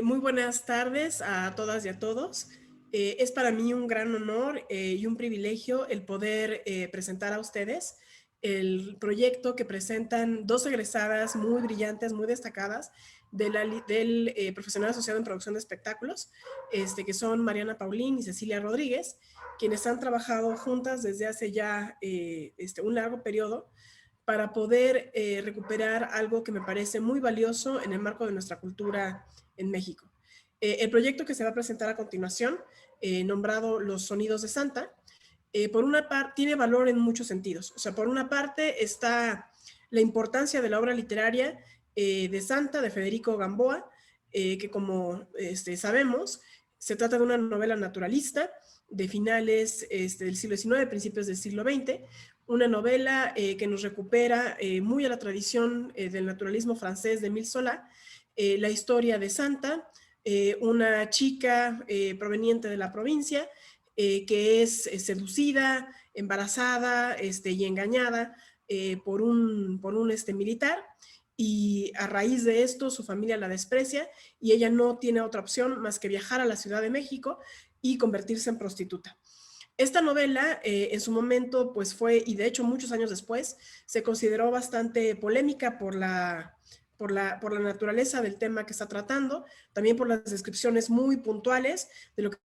Muy buenas tardes a todas y a todos. Es para mí un gran honor y un privilegio el poder presentar a ustedes el proyecto que presentan dos egresadas muy brillantes, muy destacadas del profesional asociado en producción de espectáculos, que son Mariana Paulín y Cecilia Rodríguez, quienes han trabajado juntas desde hace ya un largo periodo para poder recuperar algo que me parece muy valioso en el marco de nuestra cultura en México. El proyecto que se va a presentar a continuación, nombrado Los Sonidos de Santa, por una parte tiene valor en muchos sentidos. O sea, por una parte está la importancia de la obra literaria de Santa, de Federico Gamboa, que como sabemos, se trata de una novela naturalista de finales del siglo XIX, principios del siglo XX, una novela que nos recupera muy a la tradición del naturalismo francés de Émile Zola, la historia de Santa, una chica proveniente de la provincia que es seducida, embarazada y engañada por un militar, y a raíz de esto su familia la desprecia y ella no tiene otra opción más que viajar a la Ciudad de México y convertirse en prostituta. Esta novela en su momento pues fue, y de hecho muchos años después, se consideró bastante polémica por la naturaleza del tema que está tratando, también por las descripciones muy puntuales de lo que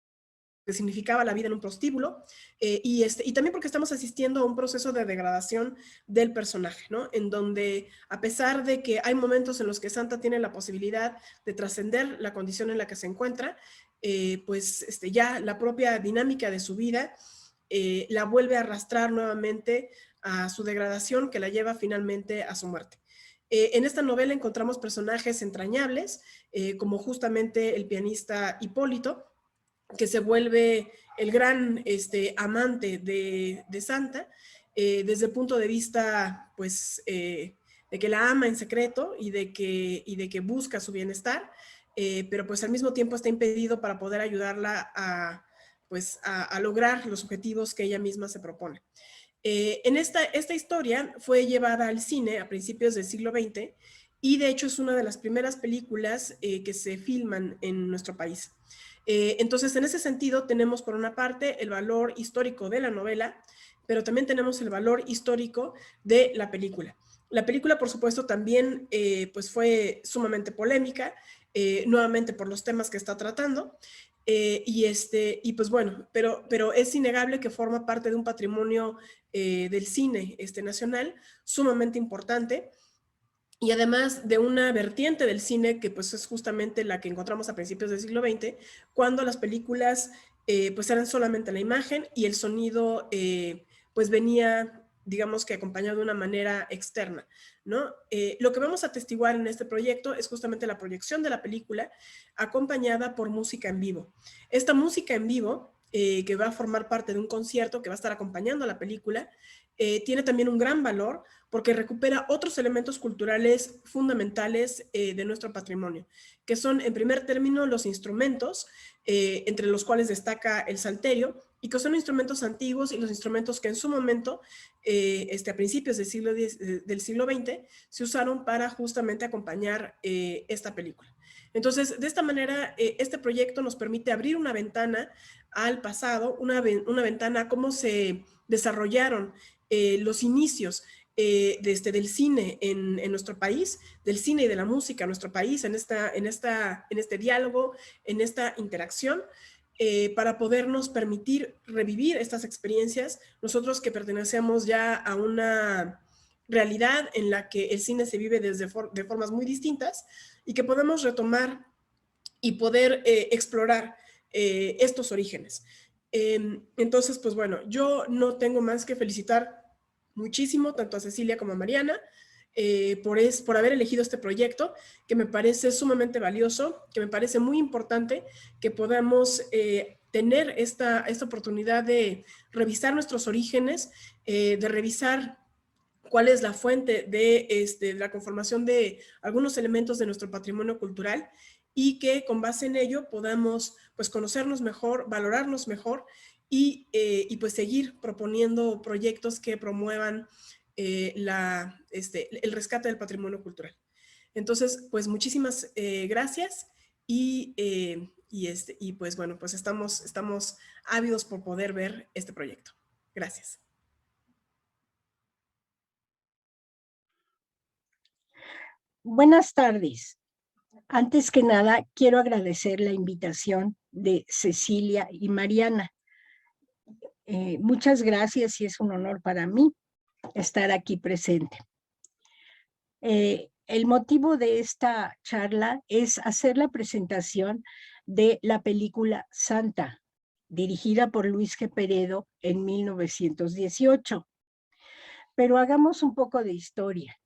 significaba la vida en un prostíbulo, y también porque estamos asistiendo a un proceso de degradación del personaje, ¿no? En donde, a pesar de que hay momentos en los que Santa tiene la posibilidad de trascender la condición en la que se encuentra, pues ya la propia dinámica de su vida la vuelve a arrastrar nuevamente a su degradación, que la lleva finalmente a su muerte. En esta novela encontramos personajes entrañables, como justamente el pianista Hipólito, que se vuelve el gran amante de Santa, desde el punto de vista, pues, de que la ama en secreto y de que busca su bienestar, pero pues al mismo tiempo está impedido para poder ayudarla a lograr los objetivos que ella misma se propone. Esta historia fue llevada al cine a principios del siglo XX y de hecho es una de las primeras películas que se filman en nuestro país. Entonces, en ese sentido, tenemos por una parte el valor histórico de la novela, pero también tenemos el valor histórico de la película. La película, por supuesto, también pues fue sumamente polémica, nuevamente por los temas que está tratando, y pues bueno, pero es innegable que forma parte de un patrimonio del cine nacional sumamente importante, y además de una vertiente del cine que pues es justamente la que encontramos a principios del siglo XX, cuando las películas pues eran solamente la imagen y el sonido pues venía, digamos que acompañado de una manera externa, ¿no? Lo que vamos a atestiguar en este proyecto es justamente la proyección de la película acompañada por música en vivo. Esta música en vivo, que va a formar parte de un concierto que va a estar acompañando a la película, tiene también un gran valor porque recupera otros elementos culturales fundamentales de nuestro patrimonio, que son, en primer término, los instrumentos, entre los cuales destaca el salterio, y que son instrumentos antiguos y los instrumentos que en su momento, a principios del siglo XX, se usaron para justamente acompañar esta película. Entonces, de esta manera, este proyecto nos permite abrir una ventana al pasado, una ventana a cómo se desarrollaron los inicios del cine en nuestro país, del cine y de la música en nuestro país, en este diálogo, en esta interacción, para podernos permitir revivir estas experiencias, nosotros que pertenecemos ya a una realidad en la que el cine se vive de formas muy distintas y que podemos retomar y poder explorar estos orígenes. Entonces, pues bueno, yo no tengo más que felicitar muchísimo tanto a Cecilia como a Mariana por haber elegido este proyecto, que me parece sumamente valioso, que me parece muy importante que podamos tener esta oportunidad de revisar nuestros orígenes, de revisar cuál es la fuente de la conformación de algunos elementos de nuestro patrimonio cultural, y que con base en ello podamos pues conocernos mejor, valorarnos mejor y pues seguir proponiendo proyectos que promuevan el rescate del patrimonio cultural. Entonces, pues muchísimas gracias y pues bueno, pues estamos ávidos por poder ver este proyecto. Gracias. Buenas tardes. Antes que nada, quiero agradecer la invitación de Cecilia y Mariana. Muchas gracias y es un honor para mí estar aquí presente. El motivo de esta charla es hacer la presentación de la película Santa, dirigida por Luis G. Peredo en 1918. Pero hagamos un poco de historia.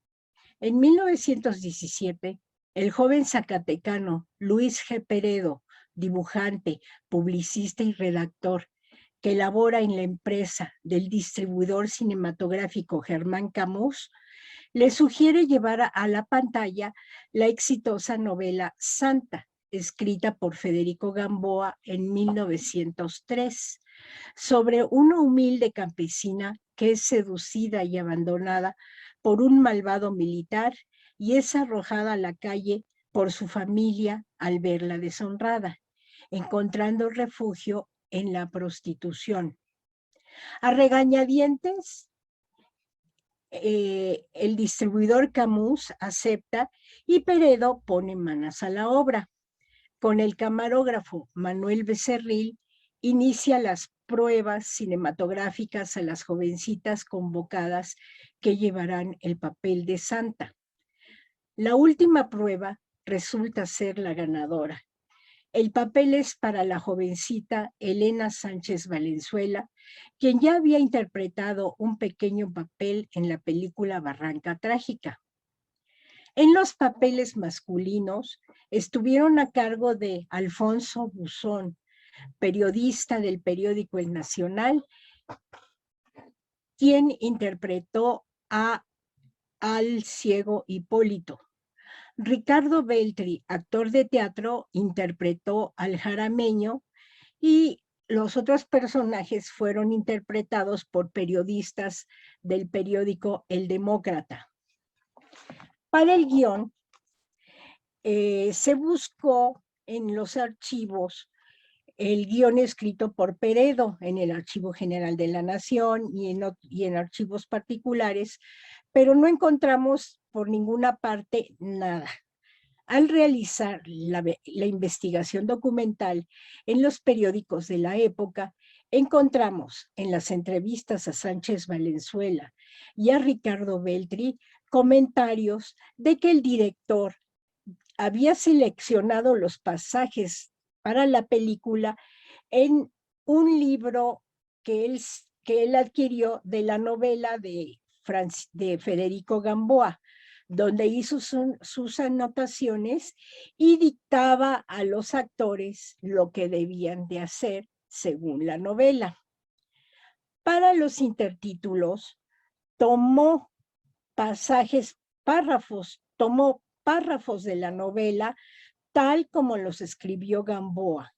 En 1917, el joven zacatecano Luis G. Peredo, dibujante, publicista y redactor, que labora en la empresa del distribuidor cinematográfico Germán Camus, le sugiere llevar a la pantalla la exitosa novela Santa, escrita por Federico Gamboa en 1903, sobre una humilde campesina que es seducida y abandonada por un malvado militar y es arrojada a la calle por su familia al verla deshonrada, encontrando refugio en la prostitución. A regañadientes, el distribuidor Camus acepta y Peredo pone manos a la obra. Con el camarógrafo Manuel Becerril inicia las pruebas cinematográficas a las jovencitas convocadas que llevarán el papel de Santa. La última prueba resulta ser la ganadora. El papel es para la jovencita Elena Sánchez Valenzuela, quien ya había interpretado un pequeño papel en la película Barranca Trágica. En los papeles masculinos estuvieron a cargo de Alfonso Buzón, periodista del periódico El Nacional, quien interpretó al ciego Hipólito. Ricardo Beltri, actor de teatro, interpretó al jarameño y los otros personajes fueron interpretados por periodistas del periódico El Demócrata. Para el guión, se buscó en los archivos el guión escrito por Peredo en el Archivo General de la Nación y en archivos particulares, pero no encontramos por ninguna parte nada. Al realizar la investigación documental en los periódicos de la época, encontramos en las entrevistas a Sánchez Valenzuela y a Ricardo Beltri comentarios de que el director había seleccionado los pasajes para la película en un libro que él adquirió de la novela de Federico Gamboa, donde hizo sus anotaciones y dictaba a los actores lo que debían de hacer según la novela. Para los intertítulos, tomó párrafos de la novela tal como los escribió Gamboa.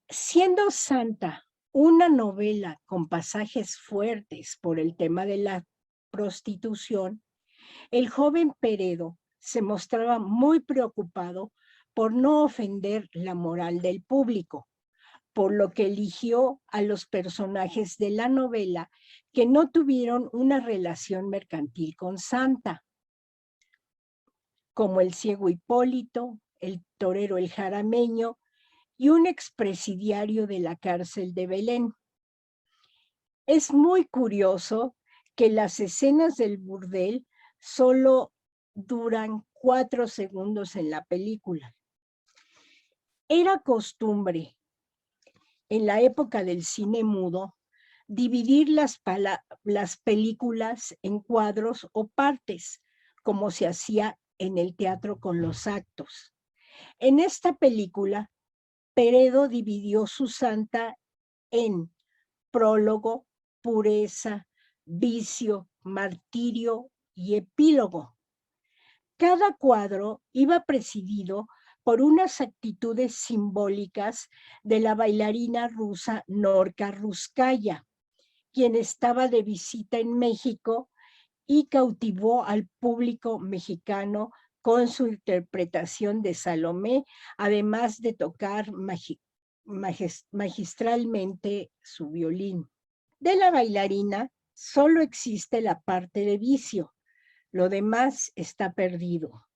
Siendo Santa una novela con pasajes fuertes por el tema de la prostitución, el joven Peredo se mostraba muy preocupado por no ofender la moral del público, por lo que eligió a los personajes de la novela que no tuvieron una relación mercantil con Santa, como el ciego Hipólito, el torero el jarameño y un expresidiario de la cárcel de Belén. Es muy curioso que las escenas del burdel solo duran 4 segundos en la película. Era costumbre en la época del cine mudo dividir las películas en cuadros o partes, como se hacía en el teatro con los actos. En esta película, Peredo dividió su Santa en prólogo, pureza, vicio, martirio y epílogo. Cada cuadro iba presidido por unas actitudes simbólicas de la bailarina rusa Norka Ruskaya, quien estaba de visita en México y cautivó al público mexicano con su interpretación de Salomé, además de tocar magistralmente su violín. De la bailarina solo existe la parte de vicio, lo demás está perdido.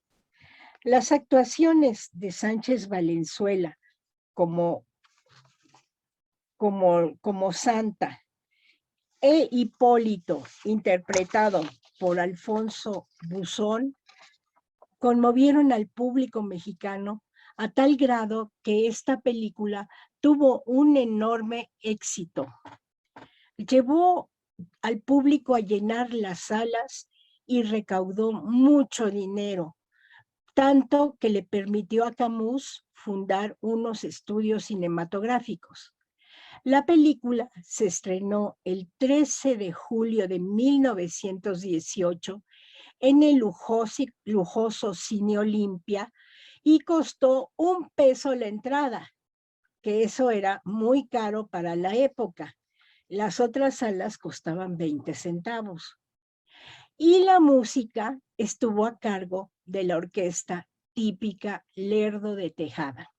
Las actuaciones de Sánchez Valenzuela como Santa e Hipólito, interpretado por Alfonso Buzón, conmovieron al público mexicano a tal grado que esta película tuvo un enorme éxito. Llevó al público a llenar las salas y recaudó mucho dinero, tanto que le permitió a Camus fundar unos estudios cinematográficos. La película se estrenó el 13 de julio de 1918 en el lujoso Cine Olimpia y costó $1 la entrada, que eso era muy caro para la época. Las otras salas costaban 20 centavos. Y la música estuvo a cargo de la orquesta típica Lerdo de Tejada.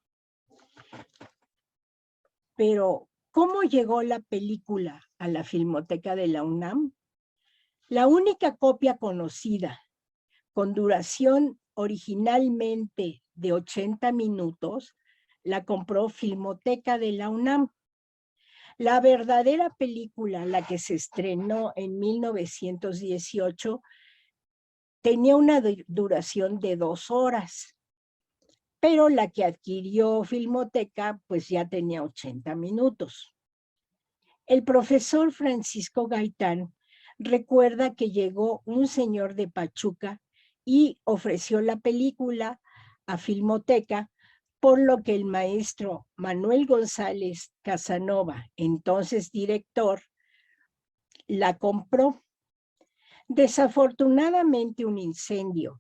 Pero, ¿cómo llegó la película a la Filmoteca de la UNAM? La única copia conocida, con duración originalmente de 80 minutos, la compró Filmoteca de la UNAM. La verdadera película, la que se estrenó en 1918, tenía una duración de 2 horas, pero la que adquirió Filmoteca pues ya tenía 80 minutos. El profesor Francisco Gaitán recuerda que llegó un señor de Pachuca y ofreció la película a Filmoteca, por lo que el maestro Manuel González Casanova, entonces director, la compró. Desafortunadamente, un incendio,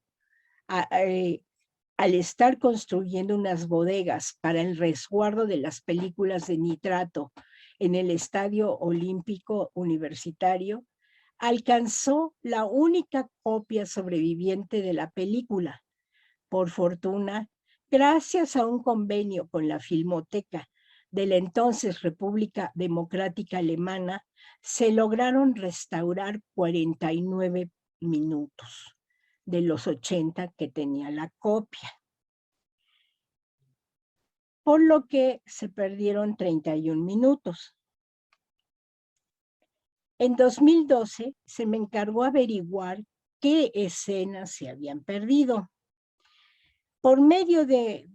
al estar construyendo unas bodegas para el resguardo de las películas de nitrato en el Estadio Olímpico Universitario, alcanzó la única copia sobreviviente de la película. Por fortuna, gracias a un convenio con la Filmoteca de la entonces República Democrática Alemana, se lograron restaurar 49 minutos de los 80 que tenía la copia, por lo que se perdieron 31 minutos. En 2012 se me encargó averiguar qué escenas se habían perdido. Por medio de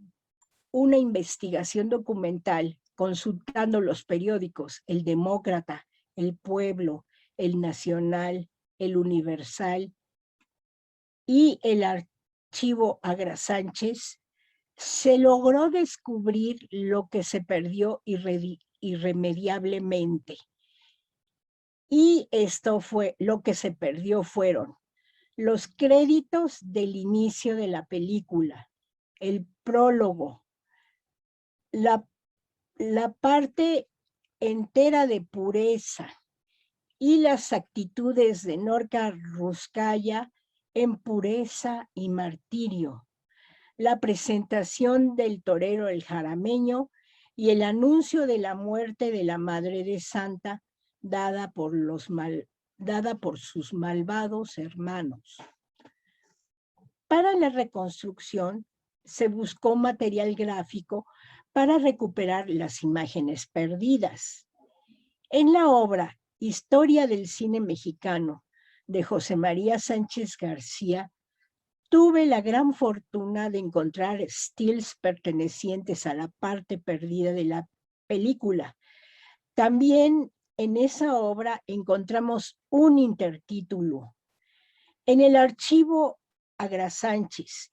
una investigación documental, consultando los periódicos El Demócrata, El Pueblo, El Nacional, El Universal y el archivo Agra Sánchez, se logró descubrir lo que se perdió irremediablemente. Y esto fue, lo que se perdió fueron los créditos del inicio de la película, el prólogo, la parte entera de Pureza y las actitudes de Norca Ruskaya en Pureza y Martirio, la presentación del torero El Jarameño y el anuncio de la muerte de la Madre de Santa dada por sus malvados hermanos. Para la reconstrucción se buscó material gráfico para recuperar las imágenes perdidas. En la obra Historia del Cine Mexicano de José María Sánchez García, tuve la gran fortuna de encontrar stills pertenecientes a la parte perdida de la película. También en esa obra encontramos un intertítulo. En el archivo Agra Sánchez,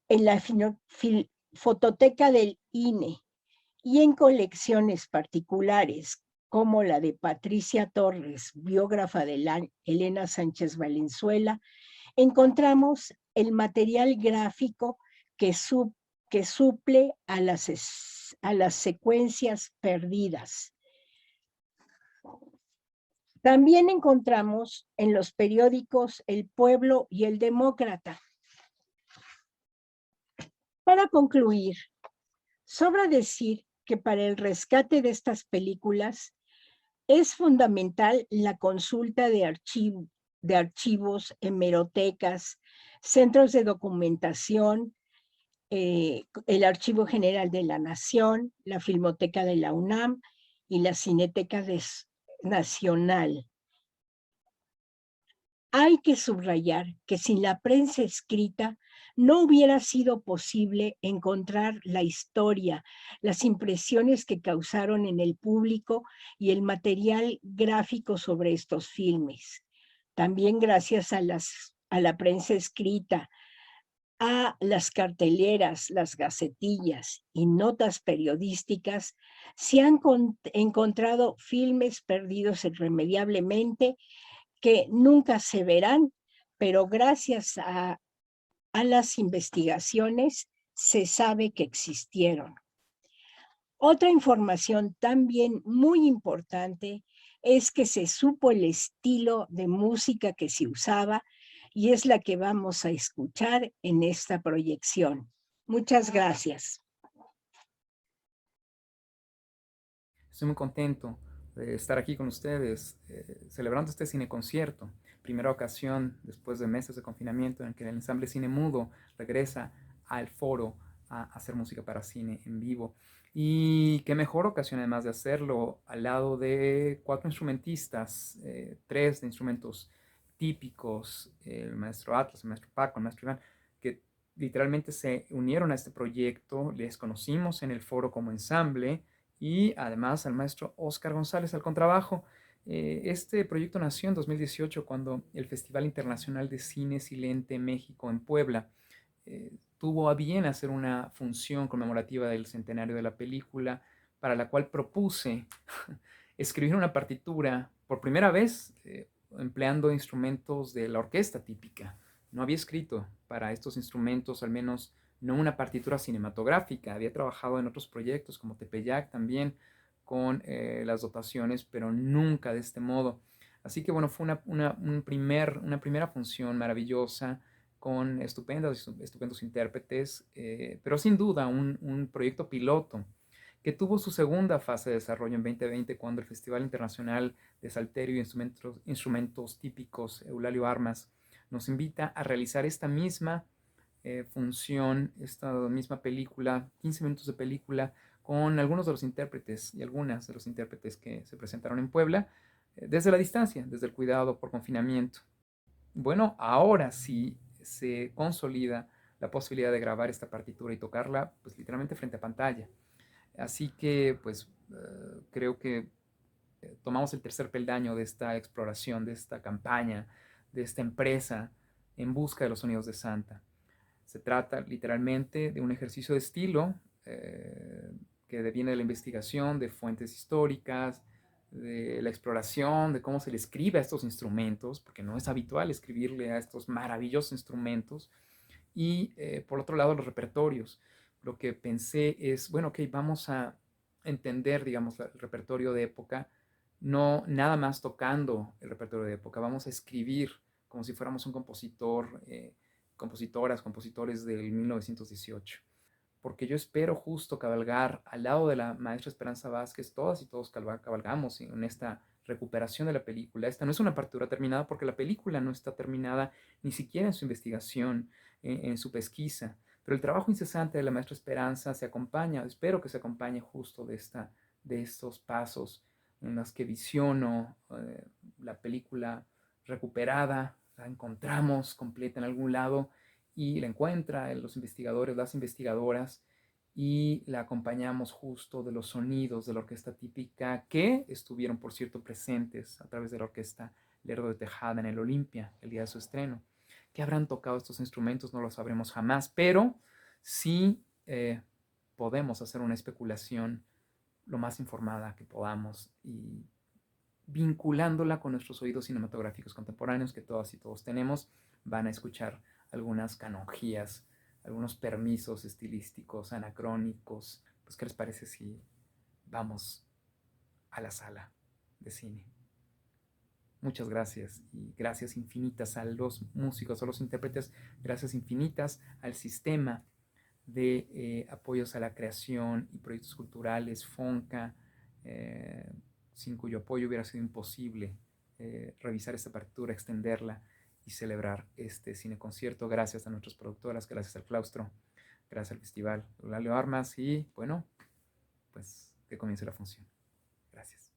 en la fototeca del INE y en colecciones particulares como la de Patricia Torres, biógrafa de Elena Sánchez Valenzuela, encontramos el material gráfico que suple a las secuencias perdidas. También encontramos en los periódicos El Pueblo y El Demócrata Para concluir, sobra decir que para el rescate de estas películas es fundamental la consulta de archivos, hemerotecas, centros de documentación, el Archivo General de la Nación, la Filmoteca de la UNAM y la Cineteca Nacional. Hay que subrayar que sin la prensa escrita no hubiera sido posible encontrar la historia, las impresiones que causaron en el público y el material gráfico sobre estos filmes. También gracias a la prensa escrita, a las carteleras, las gacetillas y notas periodísticas, se han encontrado filmes perdidos irremediablemente que nunca se verán, pero gracias a las investigaciones se sabe que existieron. Otra información también muy importante es que se supo el estilo de música que se usaba y es la que vamos a escuchar en esta proyección. Muchas gracias. Estoy muy contento de estar aquí con ustedes, celebrando este cineconcierto. Primera ocasión después de meses de confinamiento en que el ensamble Cine Mudo regresa al foro a hacer música para cine en vivo. Y qué mejor ocasión además de hacerlo al lado de 4 instrumentistas, 3 de instrumentos típicos, el maestro Atlas, el maestro Paco, el maestro Iván, que literalmente se unieron a este proyecto, les conocimos en el foro como ensamble, y además al maestro Óscar González al contrabajo. Este proyecto nació en 2018 cuando el Festival Internacional de Cine Silente México en Puebla tuvo a bien hacer una función conmemorativa del centenario de la película, para la cual propuse escribir una partitura por primera vez empleando instrumentos de la orquesta típica. No había escrito para estos instrumentos, al menos no una partitura cinematográfica. Había trabajado en otros proyectos como Tepeyac también con las dotaciones, pero nunca de este modo. Así que bueno, fue una primera función maravillosa con estupendos intérpretes, pero sin duda un proyecto piloto que tuvo su segunda fase de desarrollo en 2020 cuando el Festival Internacional de Salterio y Instrumentos Típicos Eulalio Armas nos invita a realizar esta misma función, esta misma película, 15 minutos de película, con algunos de los intérpretes y algunas de los intérpretes que se presentaron en Puebla, desde la distancia, desde el cuidado por confinamiento. Bueno, ahora sí se consolida la posibilidad de grabar esta partitura y tocarla, pues literalmente frente a pantalla. Así que, pues, creo que tomamos el tercer peldaño de esta exploración, de esta campaña, de esta empresa en busca de los sonidos de Santa. Se trata literalmente de un ejercicio de estilo que deviene de la investigación de fuentes históricas, de la exploración de cómo se le escribe a estos instrumentos, porque no es habitual escribirle a estos maravillosos instrumentos, y por otro lado los repertorios. Lo que pensé es, bueno, ok, vamos a entender, digamos, el repertorio de época, no nada más tocando el repertorio de época, vamos a escribir como si fuéramos un compositor, compositoras, compositores del 1918. Porque yo espero justo cabalgar al lado de la maestra Esperanza Vázquez, todas y todos cabalgamos en esta recuperación de la película. Esta no es una partitura terminada porque la película no está terminada ni siquiera en su investigación, en su pesquisa. Pero el trabajo incesante de la maestra Esperanza se acompaña, espero que se acompañe justo de estos pasos en los que visiono la película recuperada, la encontramos completa en algún lado y la encuentra los investigadores, las investigadoras, y la acompañamos justo de los sonidos de la orquesta típica que estuvieron, por cierto, presentes a través de la orquesta Lerdo de Tejada en el Olimpia el día de su estreno. ¿Qué habrán tocado estos instrumentos? No lo sabremos jamás, pero sí podemos hacer una especulación lo más informada que podamos y vinculándola con nuestros oídos cinematográficos contemporáneos que todas y todos tenemos, van a escuchar algunas canonjías, algunos permisos estilísticos, anacrónicos. Pues, ¿qué les parece si vamos a la sala de cine? Muchas gracias y gracias infinitas a los músicos, a los intérpretes, gracias infinitas al sistema de apoyos a la creación y proyectos culturales, FONCA, sin cuyo apoyo hubiera sido imposible revisar esta partitura, extenderla y celebrar este cineconcierto. Gracias a nuestras productoras, gracias al claustro, gracias al Festival Eulalio Armas y bueno, pues que comience la función. Gracias.